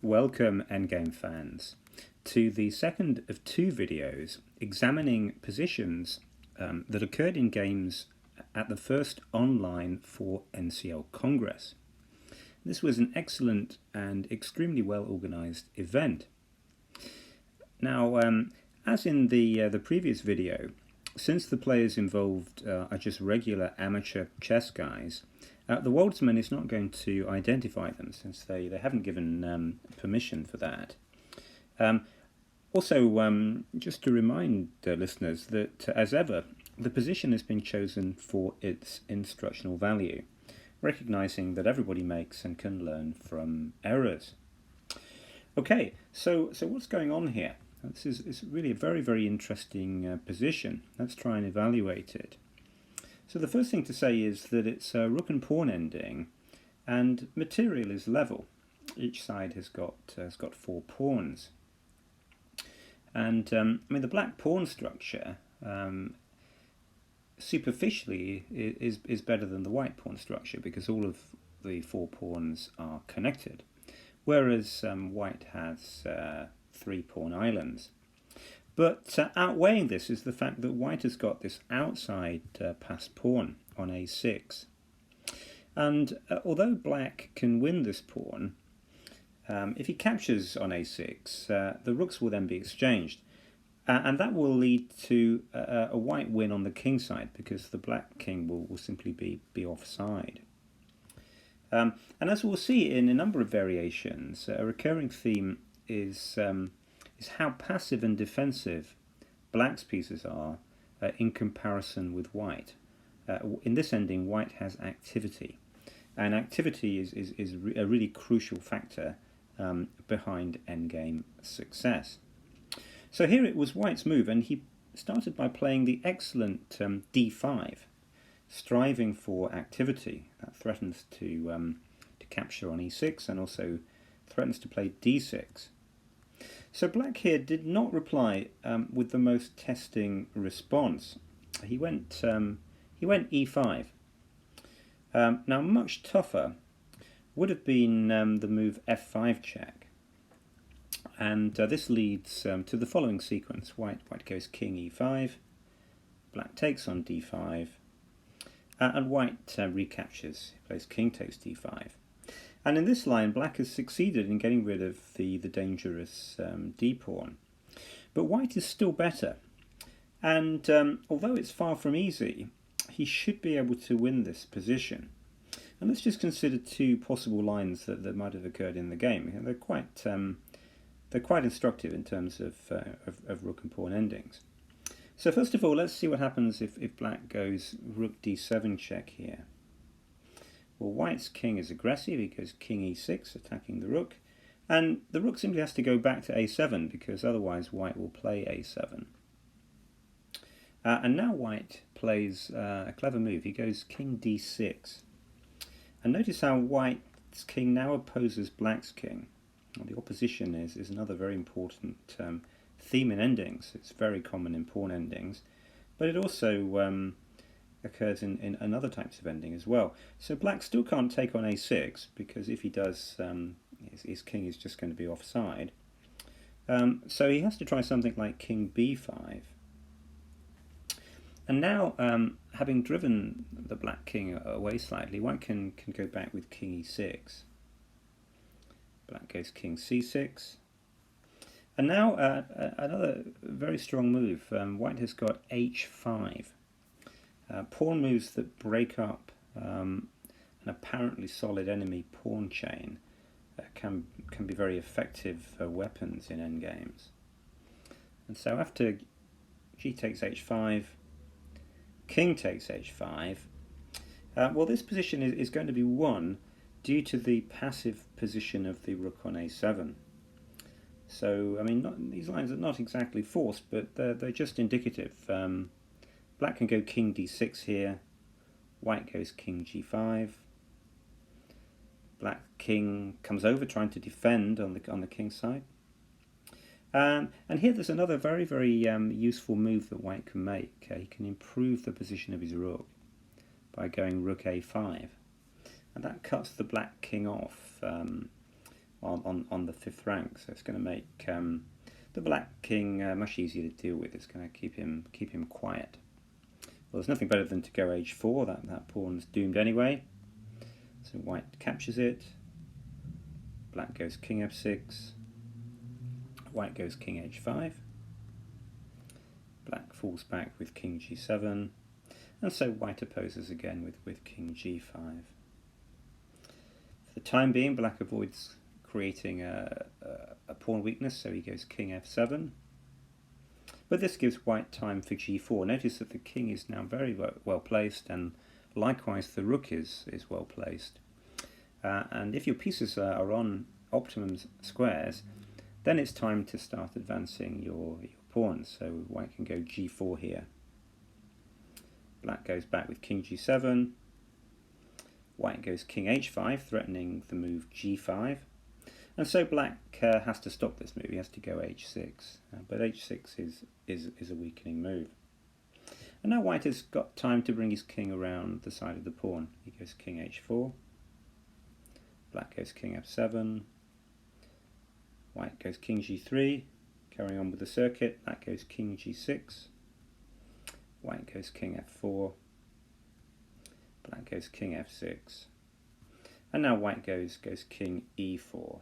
Welcome, endgame fans, to the second of two videos examining positions that occurred in games at the first online for NCL Congress. This was an excellent and extremely well organised event. Now, as in the previous video, since the players involved are just regular amateur chess guys, the Worldsman is not going to identify them since they haven't given permission for that. Also, just to remind listeners that, as ever, the position has been chosen for its instructional value, recognising that everybody makes and can learn from errors. Okay, so what's going on here? This is really a very, very interesting position. Let's try and evaluate it. So the first thing to say is that it's a rook and pawn ending, and material is level. Each side has got 4 pawns, and the black pawn structure superficially is better than the white pawn structure because all of the 4 pawns are connected, whereas white has 3 pawn islands. But outweighing this is the fact that white has got this outside passed pawn on a6. And although black can win this pawn, if he captures on a6, the rooks will then be exchanged. And that will lead to a white win on the king side because the black king will simply be offside. And as we'll see in a number of variations, a recurring theme is how passive and defensive black's pieces are in comparison with white. In this ending, white has activity, and activity is a really crucial factor behind endgame success. So here it was white's move, and he started by playing the excellent d5, striving for activity. That threatens to capture on e6 and also threatens to play d6. So black here did not reply with the most testing response. He went e5. Now much tougher would have been the move f5 check, and this leads to the following sequence. White goes king e5, black takes on d5, and white recaptures. He plays king takes d5. And in this line, black has succeeded in getting rid of the dangerous d-pawn. But white is still better. And although it's far from easy, he should be able to win this position. And let's just consider 2 possible lines that might have occurred in the game. They're quite instructive in terms of rook and pawn endings. So first of all, let's see what happens if black goes rook d7 check here. Well, white's king is aggressive. He goes king e6, attacking the rook. And the rook simply has to go back to a7 because otherwise white will play a7. And now white plays a clever move. He goes king d6. And notice how white's king now opposes black's king. Well, the opposition is another very important theme in endings. It's very common in pawn endings. But it also occurs in other types of ending as well. So black still can't take on a6 because if he does, his king is just going to be offside. So he has to try something like king b5. And now, having driven the black king away slightly, white can go back with king e6. Black goes king c6. And now another very strong move. White has got h5. Pawn moves that break up an apparently solid enemy pawn chain can be very effective weapons in endgames. And so after g takes h5, king takes h5, well, this position is going to be won due to the passive position of the rook on a7. So, these lines are not exactly forced, but they're just indicative. Black can go king d6 here, white goes king g5, black king comes over trying to defend on the king side. And here there's another very, very useful move that white can make. He can improve the position of his rook by going rook a5. And that cuts the black king off on the 5th rank, so it's going to make the black king much easier to deal with. It's going to keep him quiet. Well, there's nothing better than to go h4. That pawn's doomed anyway. So white captures it. Black goes king f6. White goes king h5. Black falls back with king g7. And so white opposes again with king g5. For the time being, black avoids creating a pawn weakness, so he goes king f7. But this gives white time for g4. Notice that the king is now very well placed, and likewise the rook is well placed. And if your pieces are on optimum squares, then it's time to start advancing your pawns. So white can go g4 here. Black goes back with king g7. White goes king h5, threatening the move g5. And so black has to stop this move. He has to go h6. But h6 is a weakening move. And now white has got time to bring his king around the side of the pawn. He goes king h4. Black goes king f7. White goes king g3. Carrying on with the circuit. Black goes king g6. White goes king f4. Black goes king f6. And now white goes king e4.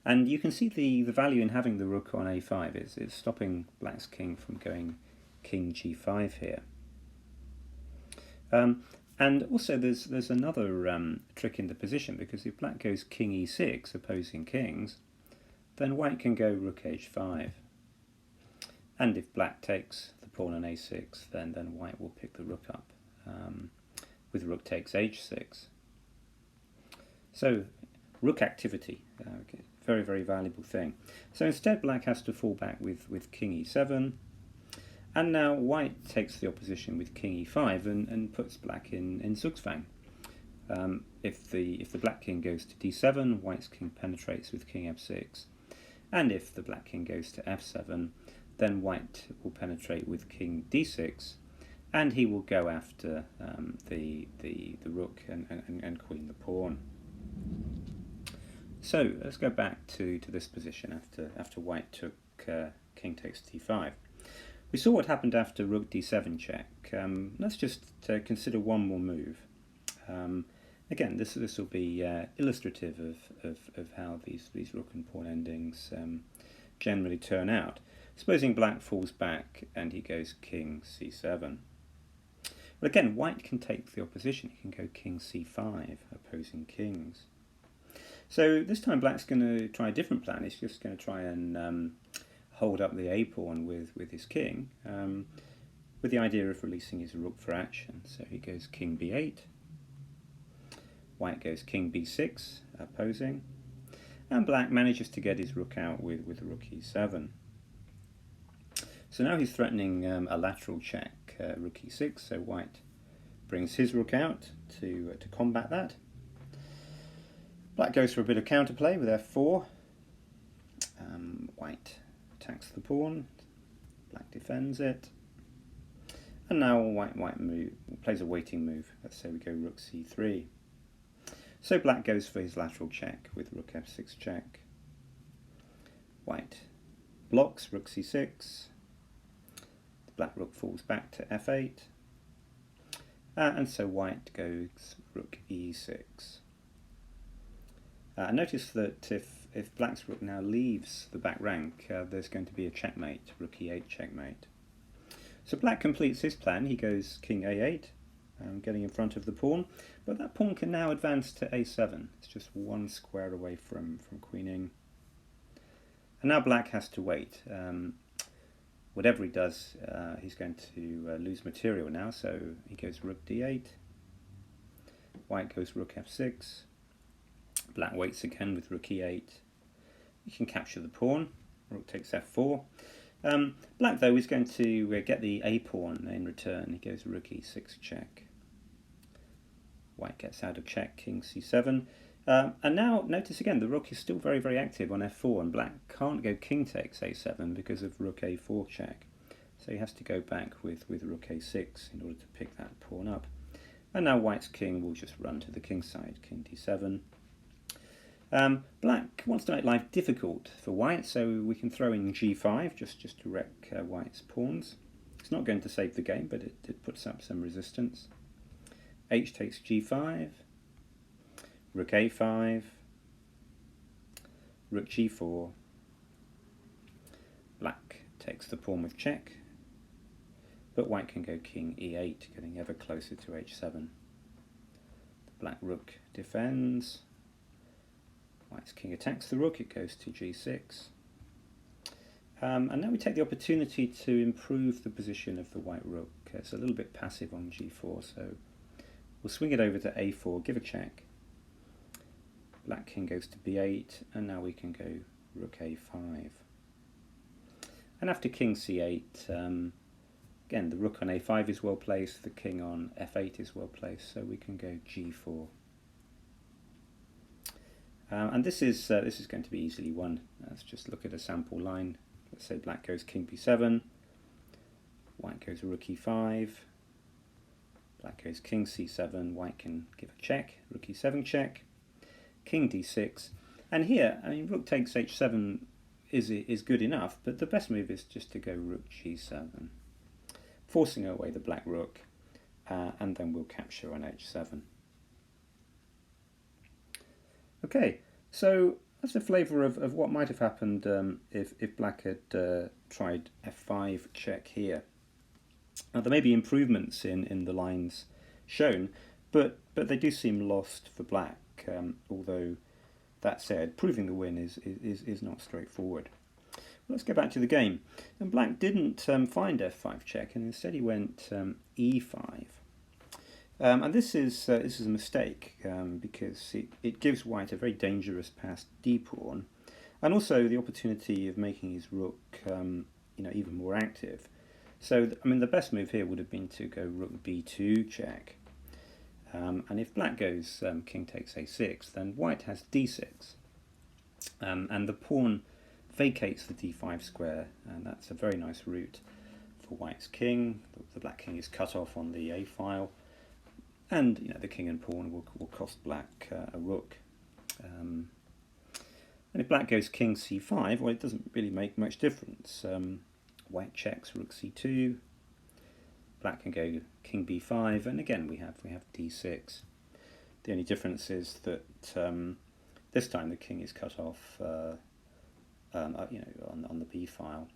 And you can see the value in having the rook on a5. It's stopping black's king from going king g5 here. And also there's another trick in the position, because if black goes king e6, opposing kings, then white can go rook h5. And if black takes the pawn on a6, then white will pick the rook up with rook takes h6. So rook activity, very, very valuable thing. So instead black has to fall back with king e7, and now white takes the opposition with king e5 and puts black in Zugzwang. If the black king goes to d7, white's king penetrates with king f6, and if the black king goes to f7, then white will penetrate with king d6, and he will go after the rook and queen the pawn. So let's go back to this position after white took king takes d5. We saw what happened after rook d7 check. Let's just consider one more move. Again, this will be illustrative of how these rook and pawn endings generally turn out. Supposing black falls back and he goes king c7. Well, again, white can take the opposition. He can go king c5, opposing kings. So this time black's going to try a different plan. He's just going to try and hold up the a-pawn with his king, with the idea of releasing his rook for action. So he goes king b8. White goes king b6, opposing. And black manages to get his rook out with rook e7. So now he's threatening a lateral check, rook e6, so white brings his rook out to combat that. Black goes for a bit of counterplay with f4. White attacks the pawn, black defends it. And now white plays a waiting move. Let's say we go rook c3. So black goes for his lateral check with rook f6 check. White blocks rook c6. The black rook falls back to f8. And so white goes rook e6. Notice that if black's rook now leaves the back rank, there's going to be a checkmate, rook e8 checkmate. So black completes his plan. He goes king a8, getting in front of the pawn, but that pawn can now advance to a7. It's just one square away from queening. And now black has to wait. Whatever he does, he's going to lose material now, so he goes rook d8. White goes rook f6. Black waits again with rook e8. He can capture the pawn. Rook takes f4. Black, though, is going to get the a-pawn in return. He goes rook e6 check. White gets out of check, king c7. And now, notice again, the rook is still very, very active on f4, and black can't go king takes a7 because of rook a4 check. So he has to go back with rook a6 in order to pick that pawn up. And now white's king will just run to the king side, king d7. Black wants to make life difficult for white, so we can throw in g5 just to wreck white's pawns. It's not going to save the game, but it puts up some resistance. H takes g5, rook a5, rook g4, black takes the pawn with check, but white can go king e8, getting ever closer to h7. The black rook defends. White's king attacks the rook, it goes to g6. And now we take the opportunity to improve the position of the white rook. It's a little bit passive on g4, so we'll swing it over to a4, give a check. Black king goes to b8, and now we can go rook a5. And after king c8, again, the rook on a5 is well placed, the king on f8 is well placed, so we can go g4. And this is going to be easily won. Let's just look at a sample line. Let's say black goes king b7, white goes rook e5, black goes king c7, white can give a check, rook e7 check, king d6, and here, I mean, rook takes h7 is good enough, but the best move is just to go rook g7, forcing away the black rook, and then we'll capture on h7. Okay, so that's a flavour of what might have happened if black had tried f5 check here. Now, there may be improvements in the lines shown, but they do seem lost for black, although that said, proving the win is not straightforward. Well, let's go back to the game. And black didn't find f5 check, and instead he went e5. And this is a mistake because it gives white a very dangerous passed d pawn, and also the opportunity of making his rook even more active. So I mean, the best move here would have been to go rook b2 check, and if black goes king takes a6, then white has d6, and the pawn vacates the d5 square, and that's a very nice route for white's king. The black king is cut off on the a file. And the king and pawn will cost black a rook. And if black goes king c5, well, it doesn't really make much difference. White checks rook c2. Black can go king b5, and again we have d6. The only difference is that this time the king is cut off, on the b file.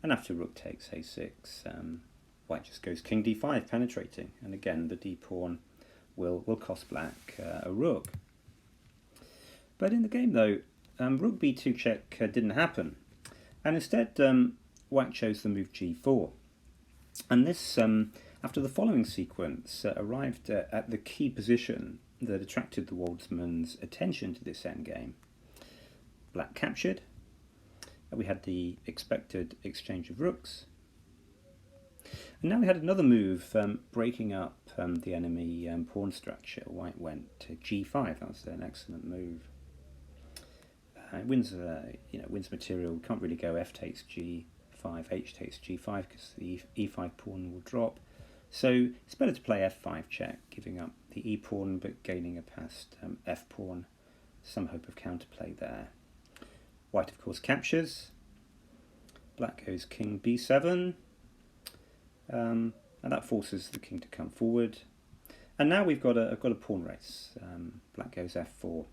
And after rook takes a6, white just goes king d5, penetrating, and again the d pawn will cost black a rook. But in the game though, rook b2 check didn't happen, and instead white chose the move g4. And this, after the following sequence, arrived at the key position that attracted the Waldsman's attention to this endgame. Black captured, we had the expected exchange of rooks, and now we had another move breaking up the enemy pawn structure. White went to g5. That was an excellent move. It wins, wins material. Can't really go f takes g5, h takes g5 because the e5 pawn will drop. So it's better to play f5 check, giving up the e pawn but gaining a passed f pawn. Some hope of counterplay there. White, of course, captures. Black goes king b7. And that forces the king to come forward. And now we've got a pawn race. Black goes f4.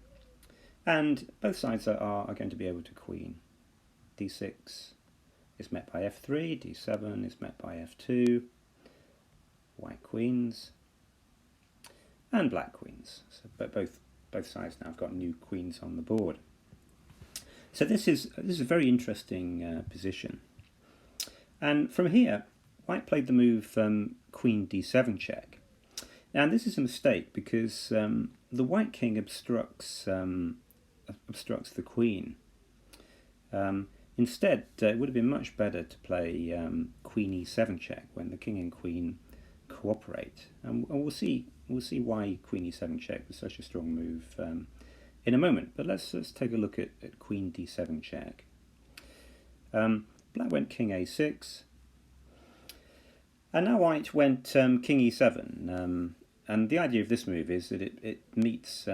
And both sides are going to be able to queen. d6 is met by f3, d7 is met by f2. White queens. And black queens. So both sides now have got new queens on the board. So this is a very interesting position. And from here, white played the move queen d7 check. Now this is a mistake because the white king obstructs the queen. Instead, it would have been much better to play queen e7 check when the king and queen cooperate, and we'll see why queen e7 check was such a strong move in a moment. But let's take a look at queen d7 check. Black went king a6. And now white went king e7, and the idea of this move is that it meets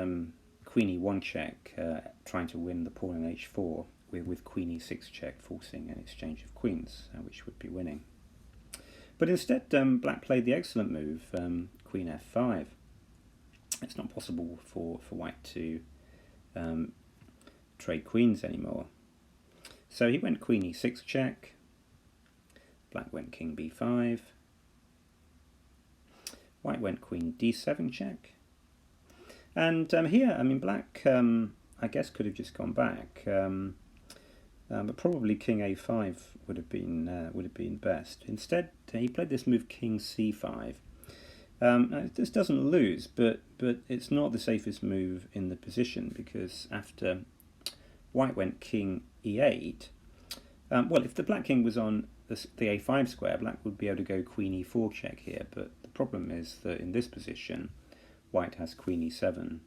queen e1 check, trying to win the pawn on h4, with queen e6 check forcing an exchange of queens, which would be winning. But instead, black played the excellent move, queen f5. It's not possible for white to trade queens anymore. So he went queen e6 check, black went king b5, white went queen d7 check, and here, I mean, black, I guess, could have just gone back, but probably king a5 would have been best. Instead, he played this move king c5. This doesn't lose, but it's not the safest move in the position, because after white went king e8, well, if the black king was on the a5 square, black would be able to go queen e4 check here, but the problem is that in this position, white has queen e7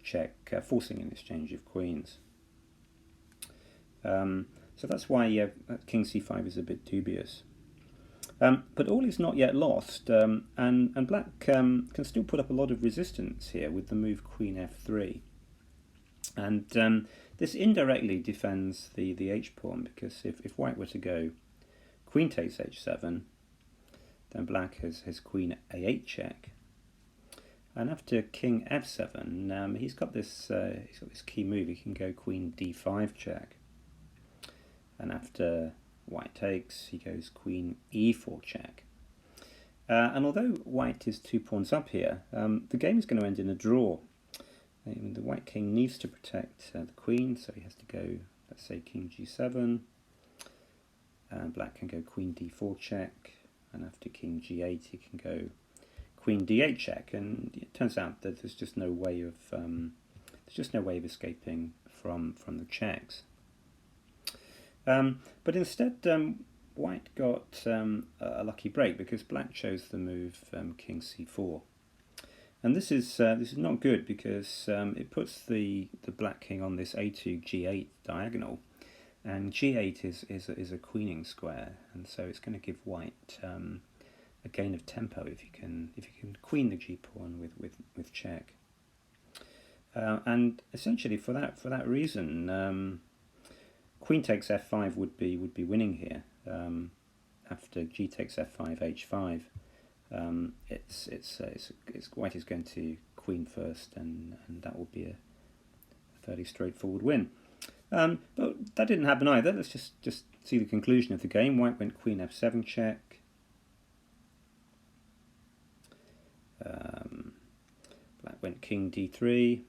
check, forcing an exchange of queens. So that's why king c5 is a bit dubious. But all is not yet lost, and black can still put up a lot of resistance here with the move queen f3. And this indirectly defends the h-pawn, because if white were to go queen takes h7, then black has queen a8 check. And after king f7, he's got this key move. He can go queen d5 check. And after white takes, he goes queen e4 check. And although white is 2 pawns up here, the game is going to end in a draw. The white king needs to protect the queen, so he has to go, let's say, king g7. And black can go queen d4 check. And after king g8, he can go queen d8 check. And it turns out that there's just no way of escaping from the checks. But instead, white got a lucky break, because black chose the move king c4, and this is not good, because it puts the black king on this a2 g8 diagonal, and g8 is a queening square, and so it's going to give white a gain of tempo if you can queen the g pawn with check, and essentially for that reason. Queen takes f5 would be winning here. After g takes f5, h5, it's white is going to queen first, and that will be a fairly straightforward win. But that didn't happen either. Let's just see the conclusion of the game. White went queen f7 check. Black went king d3.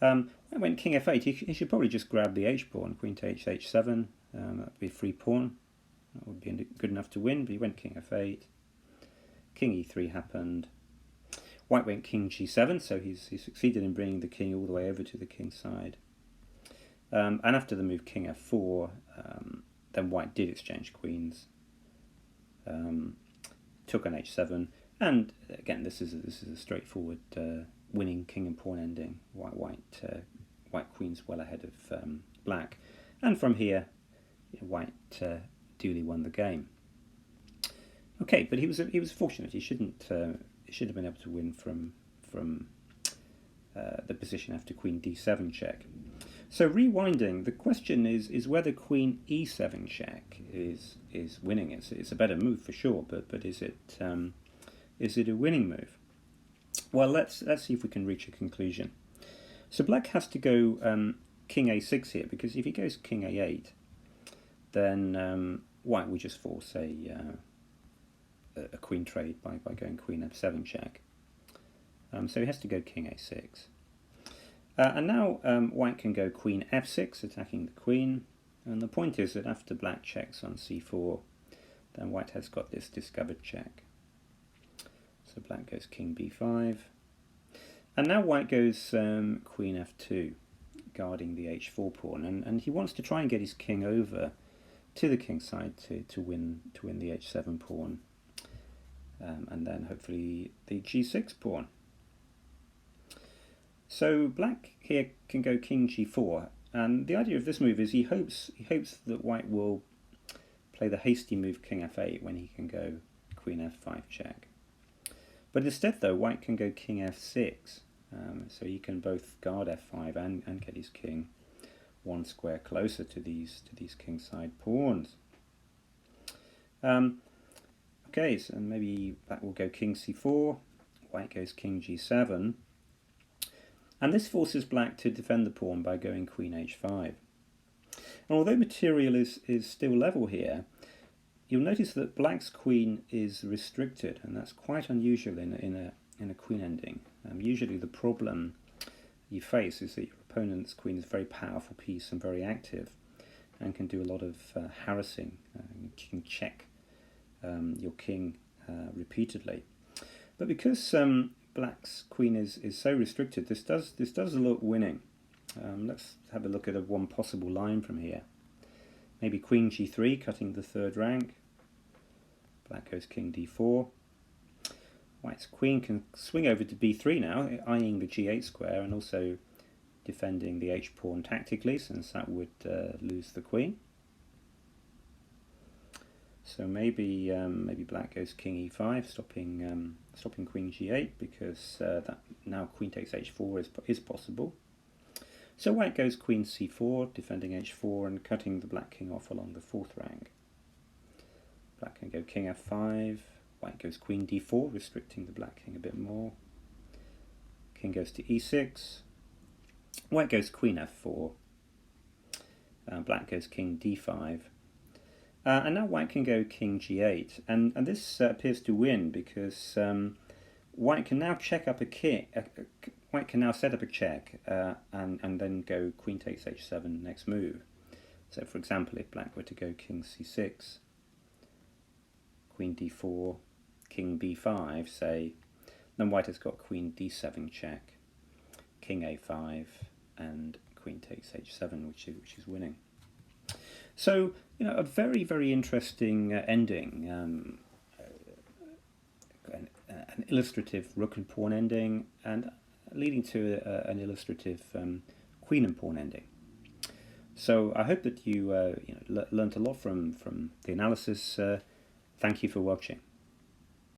I went king f8. He should probably just grab the h-pawn, queen takes h7. That would be a free pawn. That would be good enough to win, but he went king f8. King e3 happened. White went king g7, so he succeeded in bringing the king all the way over to the king side. And after the move king f4, then white did exchange queens. Took on h7, and again, this is a straightforward winning king and pawn ending. White queen's well ahead of black, and from here, white duly won the game. Okay, but he was fortunate. He should have been able to win from the position after queen d7 check. So rewinding, the question is whether queen e7 check is winning. It's a better move for sure, but is it a winning move? Well, let's see if we can reach a conclusion. So black has to go king a6 here, because if he goes king a8, then white will just force a queen trade by going queen f7 check. So he has to go king a6. And now white can go queen f6, attacking the queen. And the point is that after black checks on c4, then white has got this discovered check. So black goes king b5. And now white goes queen f2, guarding the h4 pawn. And he wants to try and get his king over to the king side to win the h7 pawn. And then hopefully the g6 pawn. So black here can go king g4, and the idea of this move is he hopes that white will play the hasty move king f8 when he can go queen f5 check. But instead, though, white can go king f6, So he can both guard f5 and get his king one square closer to these kingside pawns. Okay, so maybe black will go king c4, white goes king g7, and this forces black to defend the pawn by going queen h5. And although material is still level here, you'll notice that black's queen is restricted, and that's quite unusual in a queen ending. Usually the problem you face is that your opponent's queen is a very powerful piece and very active and can do a lot of harassing. You can check your king repeatedly. But because black's queen is so restricted, this does look winning. Let's have a look at one possible line from here. Maybe queen g3, cutting the third rank. Black goes king d4. White's queen can swing over to b3 now, eyeing the g8 square and also defending the h-pawn tactically, since that would lose the queen. So maybe black goes king e5, stopping queen g8, because that now queen takes h4 is possible. So white goes queen c4, defending h4 and cutting the black king off along the fourth rank. Black can go king f5, white goes queen d4, restricting the black king a bit more. King goes to e6, white goes queen f4, black goes king d5. And now white can go king g8, and this appears to win because white can now check up a king. White can now set up a check and then go queen takes h7 next move. So, for example, if black were to go king c6, queen d4, king b5, say, then white has got queen d7 check, king a5, and queen takes h7, which is winning. So, a very, very interesting ending, an illustrative rook and pawn ending, and leading to an illustrative queen and pawn ending. So I hope that you learned a lot from the analysis. Thank you for watching.